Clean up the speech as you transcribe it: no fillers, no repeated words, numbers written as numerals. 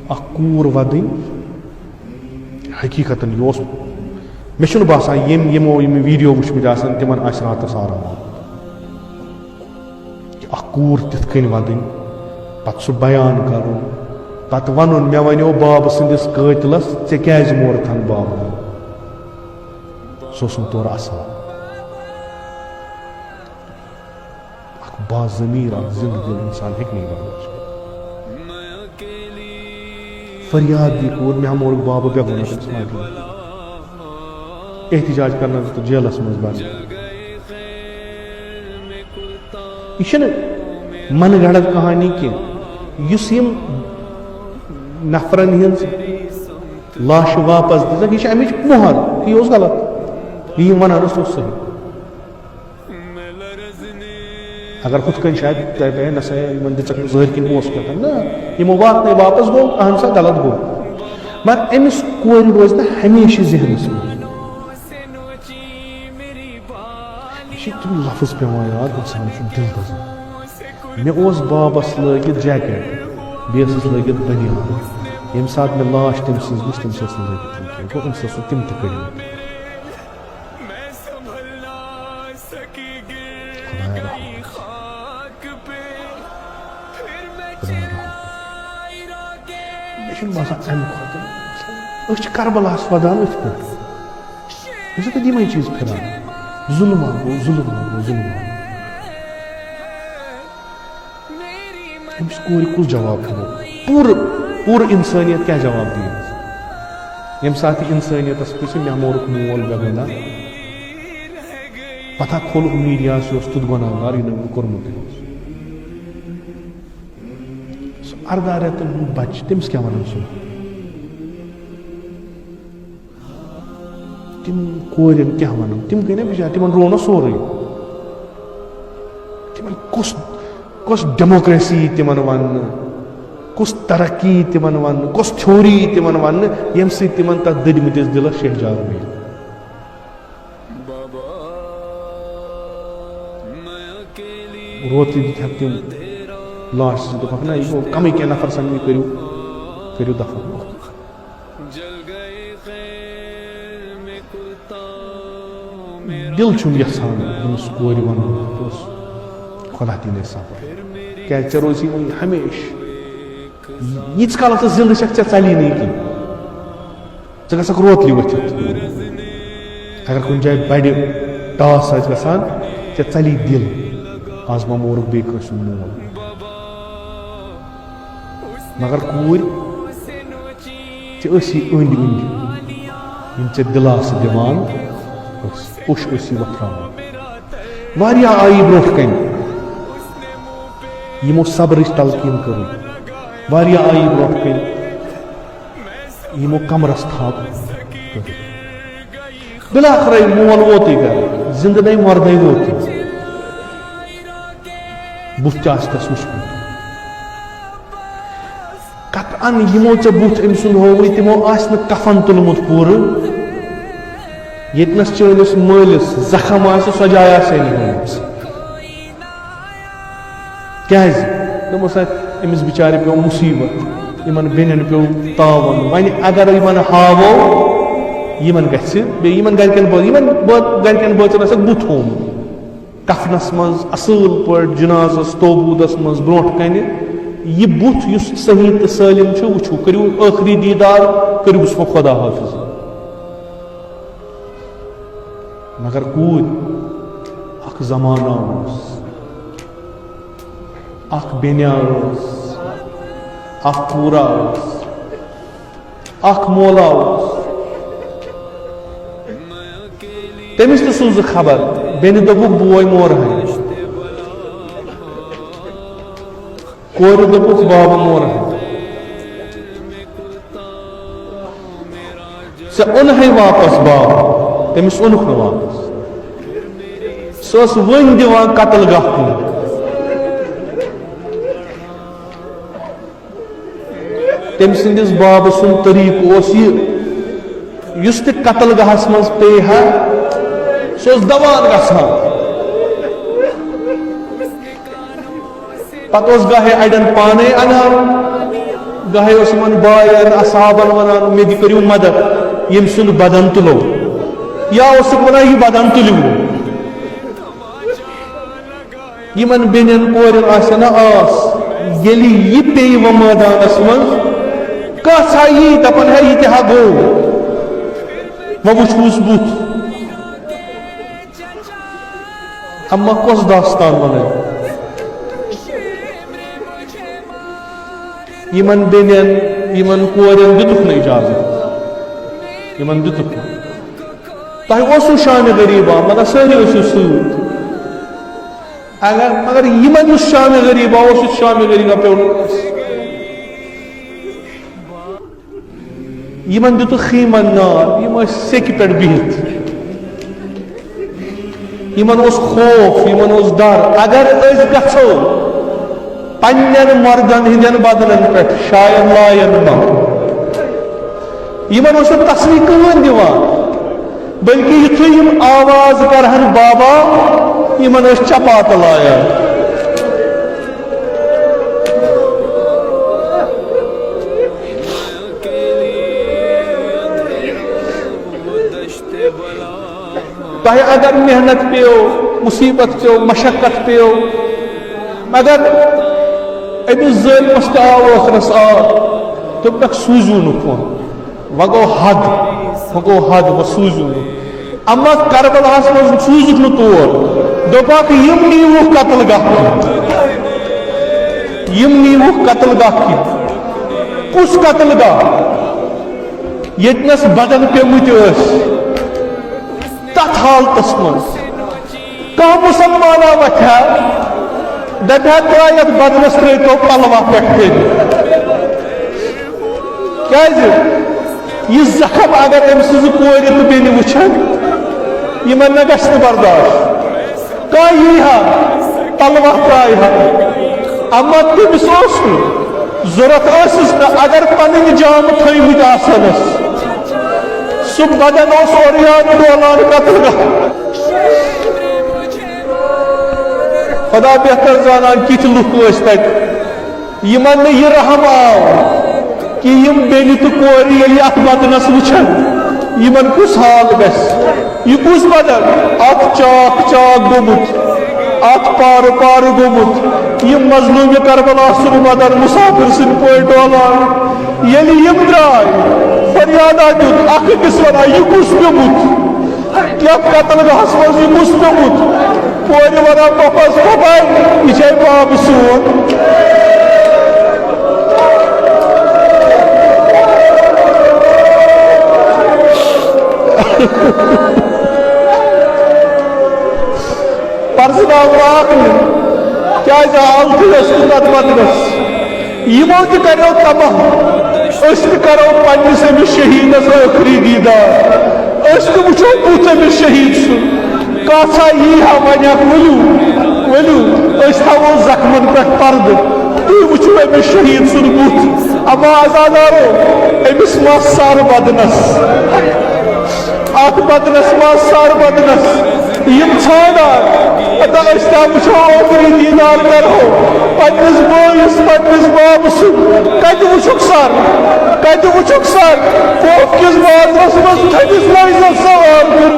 کور ودن حقیقتاً یہ مے چھُنہٕ باسان یِمو یِم ویڈیو وٕچھمٕتۍ آسان تِمن آسہِ راتس آرام اکھ کوٗر تِتھ کٔنۍ ودٕنۍ پتہٕ سُہ بیان کرُن پتہٕ ونُن مےٚ ونیو بابہٕ سٕنٛدِس قٲتلس ژےٚ کیازِ مورتھن بابا سُہ اوس نہٕ تورٕ اصل اکھ باضمیٖر اکھ زندٕ دِل انسان ہیٚکہِ نہٕ یہِ برداشت کٔرِتھ فریاد دی کوٗر مےٚ مورُکھ بابہٕ بے گۄناہ تٔمِس ماجہِ احتجاج کرنس تہٕ جیلس منٛز بس یہ چھنہٕ من گھڑت کہانی کینٛہہ یُس یِم نفرن ہٕنٛز لاشہِ واپس دِژکھ یہِ چھِ امِچ مۄہر یہِ اوس غلط یہِ یِم ونان ٲسۍ اوس صحیح اگر ہُتھ کٔنۍ شاید تۄہہِ بہٕ نسا یِمن دِژکھ نہٕ زہر کِنۍ پونٛسہٕ پٮ۪ٹھ نہ یِمو واتنٲے واپس گوٚو اہن سا غلط گوٚو مگر أمِس کورِ روزِ نہٕ ہمیشہِ ذہنس منٛز تم لفظ پیوان یاد انسان چھُ دل دزان مےٚ اوس بابس لٲگِتھ جیکٹ بیٚیہِ ٲسٕس لٲگِتھ بنیان ییٚمہِ ساتہٕ مےٚ لاش تٔمۍ سٕنٛز وٕچھ تٔمِس ٲس نہٕ لٲگِتھ کینٛہہ گوٚو أمِس ٲسۍ تِم تہِ کٔڑمٕتۍ مےٚ چھُنہٕ باسان امہِ کھۄتہٕ أسۍ چھِ کربلاہس ودان أتھۍ پٮ۪ٹھ مےٚ چھِ تَتہِ یِمے چیٖز پھِران ظلم گوٚو ظلم گوٚو ظلم أمِس کورِ کُس جواب دِمو پوٗرٕ اِنسٲنیت کیٛاہ جواب دِیہِ ییٚمہِ ساتہٕ یہِ اِنسٲنیتس پرٛژھِ مےٚ مورُکھ مول بے گۄناہ پتہ کھولُکھ میٖڈیاہس یہِ اوس تیُتھ گۄناہگار یہِ نہٕ کوٚرمُتٕے اوس سُہ 18 رٮ۪تن ہُنٛد بچہِ تٔمِس کیٛاہ ونان سُہ تِم کورٮ۪ن کیٛاہ ونان تِم گٔے نا بِچارِ تِمن روو نا سورُے تِمن کۄس ڈیموکریسی یی تِمن وننہٕ کۄس ترقی یی تِمن وننہٕ کۄس تھیوری یی تِمن وننہٕ ییٚمہِ سۭتۍ تِمن تتھ دٔدمٕتِس دِلس شہجار میلہِ روترِ دِتِکھ تِم لاش دوٚپکھ نہ یہِ گوٚو کمٕے کینٛہہ نفر سمجھ کٔرِو دفن دل چھُنہٕ یژھان أمِس کورِ ونُن خۄدا دِیِن اَسہِ صبر کیٛازِ ژےٚ روزی وۄنۍ ہمیشہِ ییٖتِس کالس ژٕ زندٕ چھکھ ژےٚ ژلی نہٕ یہِ کینٛہہ ژٕ گژھکھ روتلہِ ؤتھِتھ اگر کُنہِ جایہِ بڑِ ٹاس آسہِ گژھان ژےٚ ژلی دل آز ما مورُکھ بیٚیہِ کٲنٛسہِ ہُنٛد مول مگر کوٗرۍ ژےٚ ٲسی أنٛدۍ أنٛدۍ یِم ژےٚ دِلاسہٕ دِوان اوٚش ٲسی وۄتھراوان واریاہ آیہِ برونٛٹھ کَنہِ یِمو صبرٕچ تلقیٖن کٔرٕن واریاہ آیہِ برونٛٹھ کَنہِ یِمو کمرس تھاپ کٔرٕن بِلاخرے مول ووتٕے گرٕ زندٕ نَے مردے ووتٕے بُتھ تہِ آسہِ تس وٕچھمُت قطعن یِمو ژےٚ بُتھ أمۍ سُنٛد ہووٕے تِمو آسہِ نہٕ کفن تُلمُت پوٗرٕ ییٚتنس چٲنِس مٲلِس زخم آسہِ سۄ جاے آسہِ نہٕ ہٲومٕژ کیٛازِ دوٚپمَس أمِس بِچارِ پیوٚو مُصیٖبت یِمن بیٚنٮ۪ن پیوٚو تاوُن وۄنۍ اگر یِمن ہاوو یِمن گژھِ بیٚیہِ یِمن گرِکٮ۪ن بٲژن آسٮ۪کھ بُتھ ہوومُت کفنس منٛز اصٕل پٲٹھۍ جنازس توبوٗدس منٛز برونٛٹھ کنہِ یہِ بُتھ یُس صحیح تہٕ سٲلِم چھُ وٕچھِو کٔرِو ٲخری دیٖدار کٔرِوُس وۄنۍ خۄدا حافظ مگر کوٗر اکھ زمانہ اوس اکھ بیٚنیا ٲس اکھ کوٗرا ٲس اکھ مولا اوس تٔمِس تہِ سوٗزٕکھ خبر بیٚنہِ دوٚپُکھ بوے مورہے کورِ دوٚپُکھ بابہٕ مورہے ژےٚ اوٚنہے واپس بابہٕ تٔمِس اوٚنُکھ نہٕ واپس سۄ ٲس وۄنۍ دِوان قتل گاہ کُن تٔمۍ سٕنٛدِس بابہٕ سُنٛد طریٖقہٕ اوس یہِ یُس تہِ قتل گاہس منٛز پیٚیہِ ہا سُہ اوس دوان گژھان پتہٕ اوس گاہے اڑٮ۪ن پانے انان گاہے اس من باین اصحابن ونان مے کریو مدد یم سن بدن تلو یا اس ونان یہ بدن تلیو یمن بینن کورن آسن آس یلی یہ پی و میدانس من کس ہائی دپن ہے یہ تہا گو و وچھوس بوت اما کس داستان ون یمن بینن یمن کورن دتک نا اجازت یمن دتک تہ اوسو شان غریبا مگر ساری اوسو سوت مگر یمن اس شام غریبا اس شام غریبا پہ یمن دتک خیمن نار یم سیکہ پہ بہت یمن اس خوف یمن اس ڈر اگر اس گژھو پنن مردن ہندین بدنن پہ شاید لائن ما یمن اس تصویر کہن دیوان بلکہ یتھے یم آواز کرہن بابا یمن اس چپات لایا تہ اگر محنت پیو مصیبت پیو مشقت پیو مگر امس ظالمس تہ آو ٲخرس آب دوٚپنکھ سوٗزِو نہٕ کُن وۄنۍ گوٚو حد وۄنۍ سوٗزِو نہٕ اما کربلاہس منٛز سوٗزِکھ نہٕ تور دوٚپکھ یِم نیٖوُکھ قتل گاہ کِنۍ کُس قتل گاہ ییٚتنس بدن پیٚمٕتۍ ٲسۍ تتھ حالتس منٛز کانٛہہ مُسلمانا وتھیا دپیا ترٛا یتھ بدنس ترٛٲیتو پلوا پٮ۪ٹھ کٔرِتھ کیٛازِ یہ زخم اگر أمۍ سٕنٛزِ کورِ تہٕ بیٚنہِ وٕچھن یمن نہ گژھِ نہٕ برداشت کانٛہہ یی ہا پلوا ترٛایہِ ہا اما تٔمِس اوس نہٕ ضروٗرت ٲسٕس نہٕ اگر پنٕنۍ جامہٕ تھٲومٕتۍ آسنس سُہ بدن اوس اورٕ یورٕ ڈولان قتل گاہ خدا بہتر زانان کِتھ لُکھ ٲسۍ تتہِ یمن نہٕ یہِ رحم آو کہ یم بیٚنہِ تہٕ کورِ ییٚلہِ اتھ بدنس وٕچھن یمن کُس حال گژھِ یہ کُس بدن اتھ چاک گوٚمُت اتھ پارٕ گوٚمُت یم مظلوٗمِ کربلا سُنٛد بدن مسافر سٕنٛدۍ پٲٹھۍ ڈولان ییٚلہِ یم درٛاے فریادا دیُت اکھ أکِس ونان یہ کُس پیوٚمُت یتھ قتل گاہس منٛز یہ کُس پیوٚمُت کورِ ونان پۄپھس پۄپھا یہِ چھے بابہٕ سون پرزناوراک کیٛازِ آو تہٕ تتھ بدنس یمو تہِ کریو تباہ أسۍ تہِ کرو پننِس أمِس شہیدس ٲخری دیٖدار أسۍ تہِ وٕچھو بُتھ أمِس شہیٖد سُنٛد کانٛژھا یی ہا ونیکھ ؤلِو أسۍ تھاوو زخمن پٮ۪ٹھ پردٕ تُہۍ وٕچھِو أمِس شہیٖد سُنٛد بُتھ اما آزادارو أمِس ما سر بدنس اتھ بدنس ما سر بدنس یم ژھانڈان أسۍ تہِ وٕچھو ٲخری دیٖدار کرہو پننِس بٲیِس پننِس بابہٕ سُنٛد کتہِ وٕچھُکھ سر کوٚف کِس بازرس منٛز تھٔدِس لٲزس سوار